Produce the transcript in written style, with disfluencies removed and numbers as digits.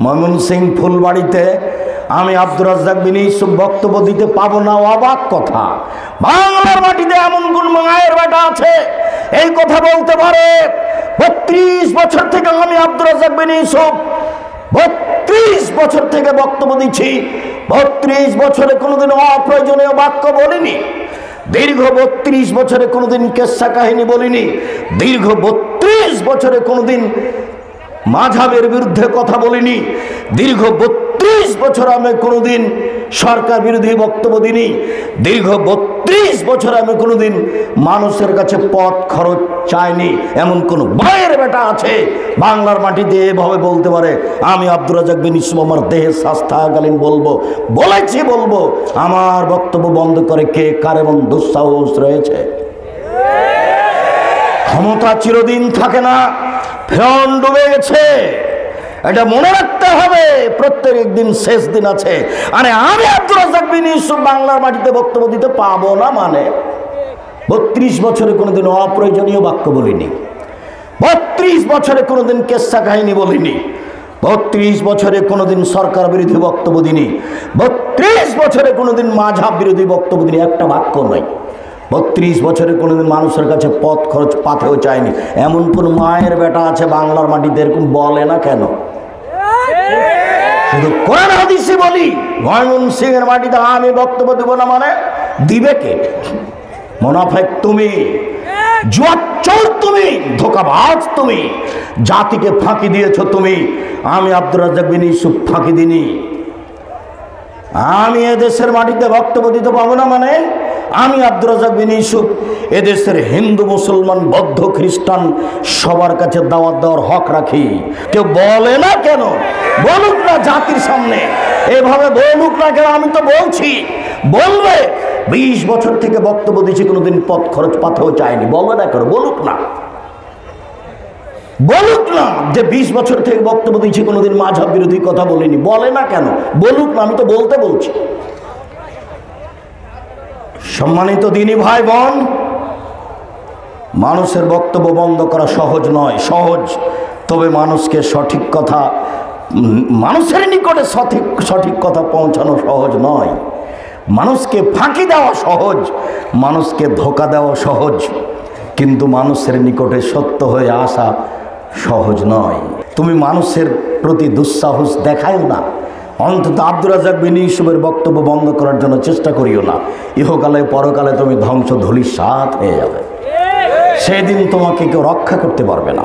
ময়মনসিংহ ফুলবাড়িতে আমি আব্দুর রাজ্জাক বিন ইউসুফ বক্তব্য দিতে পাবো না, অবাক কথা। বাংলার মাটিতে এমন কোন মায়ের বেটা আছে এই কথা বলতে পারে? 32 বছর থেকে আমি আব্দুর রাজ্জাক বিন ইউসুফ 32 বছর থেকে বক্তব্য দিচ্ছি। 32 বছরে কোনোদিন অপ্রয়োজনীয় বাক্য বলিনি। দীর্ঘ 32 বছরে কোনোদিন কেচ্ছা কাহিনী বলিনি। দীর্ঘ 32 বছরে কোনোদিন মাযহাবের বিরুদ্ধে কথা বলিনি। দীর্ঘ 32 বছর আমি কোনোদিন সরকার বিরোধী বক্তব্য দিইনি। দীর্ঘ 32 বছর আমি কোনোদিন মানুষের কাছে পথ খরচ চাইনি। এমন কোন ভাইয়ের বেটা আছে বাংলার মাটিতে এভাবে বলতে পারে আমি আব্দুর রাজ্জাক বিন ইউসুফ আমার দেহে স্বাস্থ্যকালীন বলবো আমার বক্তব্য বন্ধ করে কে কার এমন দুঃসাহস রয়েছে? ক্ষমতা চিরদিন থাকে না, ফেরাউন ডুবে গেছে, এটা মনে রাখতে হবে। প্রত্যেক দিন শেষ দিন আছে। আরে আমি আব্দুর রাজ্জাক বিন ইউসুফ বাংলার মাটিতে বক্তব্য দিতে পাবো না মানে 32 বছরে কোনোদিন অপ্রয়োজনীয় বাক্য বলিনি। 32 বছরে কোনোদিন কেচ্ছা কাহিনী বলিনি। 32 বছরে কোনোদিন সরকার বিরোধী বক্তব্য দিইনি। 32 বছরে কোনোদিন মাযহাব বিরোধী বক্তব্য দিইনি, একটা বাক্য নয়। 32 বছরে কোনোদিন মানুষের কাছে পথ খরচ পাথেও চায়নি। এমন কোন মায়ের বেটা আছে বাংলার মাটিতে এরকম বলে না কেন? শুধু কোরআন হাদিসে বলি ময়মনসিংহের মাটিতে আমি বক্তব্য দেব না মানে দিবে কে? মুনাফিক তুমি, জুয়াচোর তুমি, ধোঁকাবাজ তুমি, জাতিকে ফাঁকি দিয়েছ তুমি। আমি আব্দুর রাজ্জাক বিন ইউসুফ ফাঁকি দিইনি। আমি এদেশের মাটিতে বক্তব্য দিতে পাবো না মানে আমি আব্দুর রাজ্জাক বিন ইউসুফ এদেশের হিন্দু মুসলমান বৌদ্ধ খ্রিস্টান সবার কাছে দাওয়াত দেওয়ার হক রাখি। কেউ বলে না কেন? বলুক না জাতির সামনে, এভাবে বলুক না কেন? আমি তো বলছি, বলবে 20 বছর থেকে বক্তব্য দিচ্ছি, কোনোদিন পথ খরচ পাথেও চায়নি। বলবে না কেন? বলুক না যে 20 বছর থেকে বক্তব্য দিচ্ছি, কোনোদিন মাযহাব বিরোধী কথা বলিনি। বলে না কেন? বলুক না, আমি তো বলছি। সম্মানিত দিনী ভাই বোন, মানুষের বক্তব্য বন্ধ করা সহজ নয়। সহজ, তবে মানুষকে সঠিক কথা, মানুষের নিকটে সঠিক কথা পৌঁছানো সহজ নয়। মানুষকে ফাঁকি দেওয়া সহজ, মানুষকে ধোঁকা দেওয়া সহজ, কিন্তু মানুষের নিকটে সত্য হয়ে আসা সহজ নয়। তুমি মানুষের প্রতি দুঃসাহস দেখাও না। অন্তত আব্দুর রাজ্জাক বিন ইউসুফের বক্তব্য বন্ধ করার জন্য চেষ্টা করিও না। ইহকালে পরকালে তুমি ধ্বংস ধূলিসাৎ হয়ে যাবে। সেদিন তোমাকে কেউ রক্ষা করতে পারবে না।